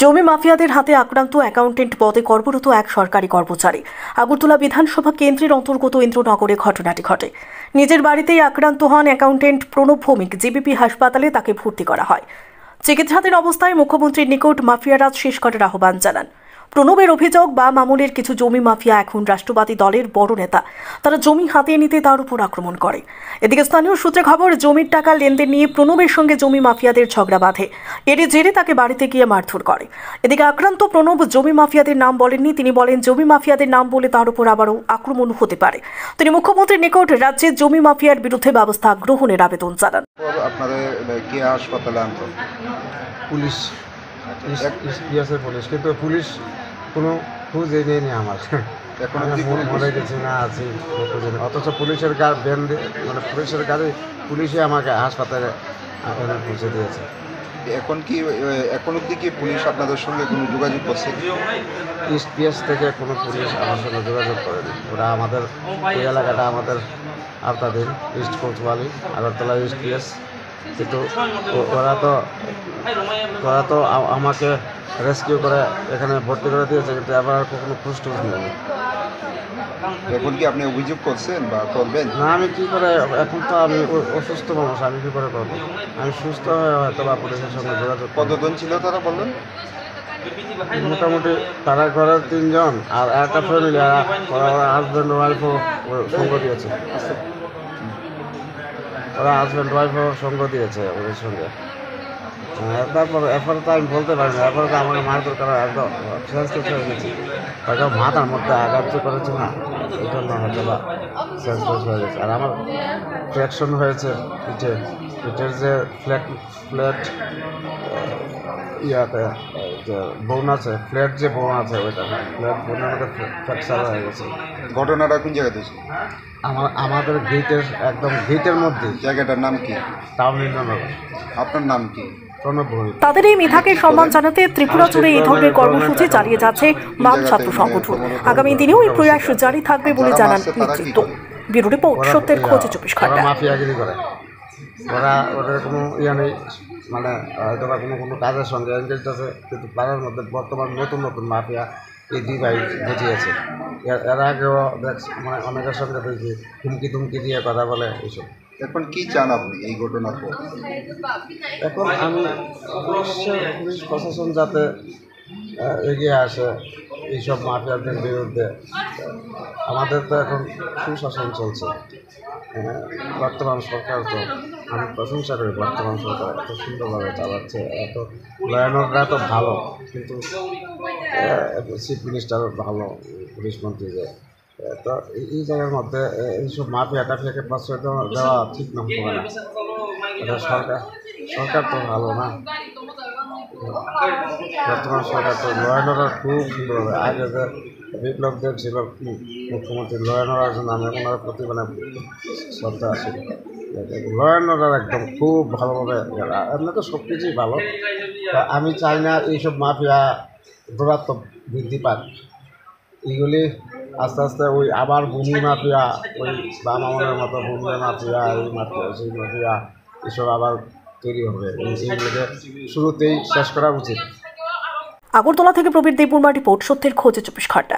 জমি মাফিয়াদের হাতে আক্রান্ত অ্যাকাউন্টেন্ট পদে কর্মরত এক সরকারি কর্মচারী। আগরতলা বিধানসভা কেন্দ্রের অন্তর্গত ইন্দ্রনগরে ঘটনাটি ঘটে। নিজের বাড়িতেই আক্রান্ত হন অ্যাকাউন্টেন্ট প্রণব ভৌমিক। জিবিপি হাসপাতালে তাকে ভর্তি করা হয়। চিকিৎসাধীন অবস্থায় মুখ্যমন্ত্রীর নিকট মাফিয়ারাজ শেষ করার আহ্বান জানান। প্রণবের অভিযোগ, বাম আমলের কিছু জমি মাফিয়া এখন রাষ্ট্রবাদী দলের বড় নেতা। তারা জমি হাতিয়ে নিতে তার উপর আক্রমণ করে। এদিকে স্থানীয় সূত্রে খবর, জমির টাকা লেনদেন নিয়ে প্রণবের সঙ্গে জমি মাফিয়াদের ঝগড়া বাঁধে। এর জেরে তাকে বাড়িতে গিয়ে মারধর করে। এদিকে আক্রান্ত প্রণব জমি মাফিয়াদের নাম বলেননি। তিনি বলেন, জমি মাফিয়াদের নাম বলে তার উপর আবারও আক্রমণ হতে পারে। তিনি মুখ্যমন্ত্রীর নিকট রাজ্যের জমি মাফিয়ার বিরুদ্ধে ব্যবস্থা গ্রহণের আবেদন জানান। আপনাদের কি হাসপাতালে আনতো? পুলিশ, পুলিশ, কিন্তু পুলিশ কোনো খোঁজ নেয়নি আমার। এখন মরে গেছি না আছি, অথচ পুলিশের মানে পুলিশের গাড়ি পুলিশে আমাকে হাসপাতালে পৌঁছে দিয়েছে। এখন অব্দি কি পুলিশ আপনাদের সঙ্গে কোনো যোগাযোগ করছে? ইস্ট পিএস থেকে কোনো পুলিশ আমার সঙ্গে যোগাযোগ করেনি। ওরা আমাদের এই এলাকাটা আমাদের আওতাধীন, east Kotwali, Agartala east PS. কিন্তু ওরা তো আমাকে রেস্কিউ করে এখানে ভর্তি করে দিয়েছে, কিন্তু আবার কখনো খোঁজ টোজ নেই। এখন কি আপনি অভিযোগ করছেন বা করবেন? না, আমি কী করে, এখন তো আমি অসুস্থ মানুষ, আমি কী করে করবো? আমি সুস্থ হয়ে হয়তো বা পুলিশের সঙ্গে যোগাযোগ। কতজন ছিল তারা বললেন? মোটামুটি তারা ঘরের 3 জন আর একটা ফ্যামিলি, ওরা হাজব্যান্ড ওয়াইফও সঙ্গ দিয়েছে। ওরা হাজব্যান্ড ওয়াইফও সঙ্গ দিয়েছে ওদের সঙ্গে। এরপরে তো আমি বলতে পারি না। এরপরে তো আমাকে মারধর করা একদম শেষ হয়ে গেছে। হয়তো মাথার মধ্যে আঘাত করেছে না, এই জন্য হয়তো বা শেষ হয়ে গেছে। আর আমার ফ্র্যাকশন হয়েছে পিঠের যে ফ্ল্যাট ইয়াতে যে বোন আছে, ফ্ল্যাট যে বোন আছে, ওইটা ফ্ল্যাট বোনের মধ্যে ফ্র্যাকচার হয়ে গেছে। ঘটনাটা কোন জায়গাতে? আমাদের একদম গেটের মধ্যে। জায়গাটার নাম কি? টাউন ইন্দ্রনগর। আপনার নাম কি? তাদের এই মেধাকে সম্মান জানাতে ত্রিপুরা জুড়ে এই ধরনের কর্মসূচি চালিয়ে যাচ্ছে বাম ছাত্র সংগঠন। আগামী দিনেও এই প্রয়াস জারি থাকবে বলে জানান নেতৃত্ব। ব্যুরো রিপোর্ট, সত্যের খোঁজ 24 ঘন্টা। মাফিয়াগিরি করে ওদের কোনো নেই, মানে হয়তো বা কোনো কাজের সঙ্গে এনগেজ আছে, কিন্তু পাড়ার মধ্যে বর্তমান নতুন মাফিয়া এই 2 ভাই বুঝিয়েছে। এর আগেও মানে অনেকের সঙ্গে দেখি হুমকি দিয়ে কথা বলে এইসব। এখন কি চান আপনি এই ঘটনার পর? এখন আমি পুলিশ প্রশাসন যাতে এগিয়ে আসে এইসব মাফিয়াদের বিরুদ্ধে। আমাদের তো এখন সুশাসন চলছে, বর্তমান সরকার তো আমি প্রশংসা করি। বর্তমান সরকার এত সুন্দরভাবে চালাচ্ছে, এত লয়ানরা তো ভালো, কিন্তু চিফ মিনিস্টারও ভালো, পুলিশ মন্ত্রী যে। তো এই জায়গার মধ্যে এইসব মাফিয়াকে প্রশ্রয় দেওয়া ঠিক না, হবে না। এটা সরকার তো ভালো না। বর্তমান সরকার তো লয়ানরা খুব সুন্দরভাবে, আগে যে বিপ্লব দেব ছিল মুখ্যমন্ত্রী, লয়ানরার জন্য আমি ওনার প্রতি মানে শ্রদ্ধা আছে। লয়ানরা একদম খুব ভালোভাবে, এমনি তো সব কিছুই ভালো। আমি চাই না এইসব মাফিয়া দৌরাত্ম বৃদ্ধি পাক। এইগুলি আস্তে আস্তে ওই আবার ভূমি মাফিয়া, ওই বাম আমলের মতো ভূমি মাফিয়া, এই মাফিয়া সেই মাফিয়া, এসব আবার তৈরি হবে। এইগুলোকে শুরুতেই শেষ করা উচিত। আগরতলা থেকে প্রবীর দেববর্মা রিপোর্ট, সত্যের খোঁজ 24 ঘন্টা।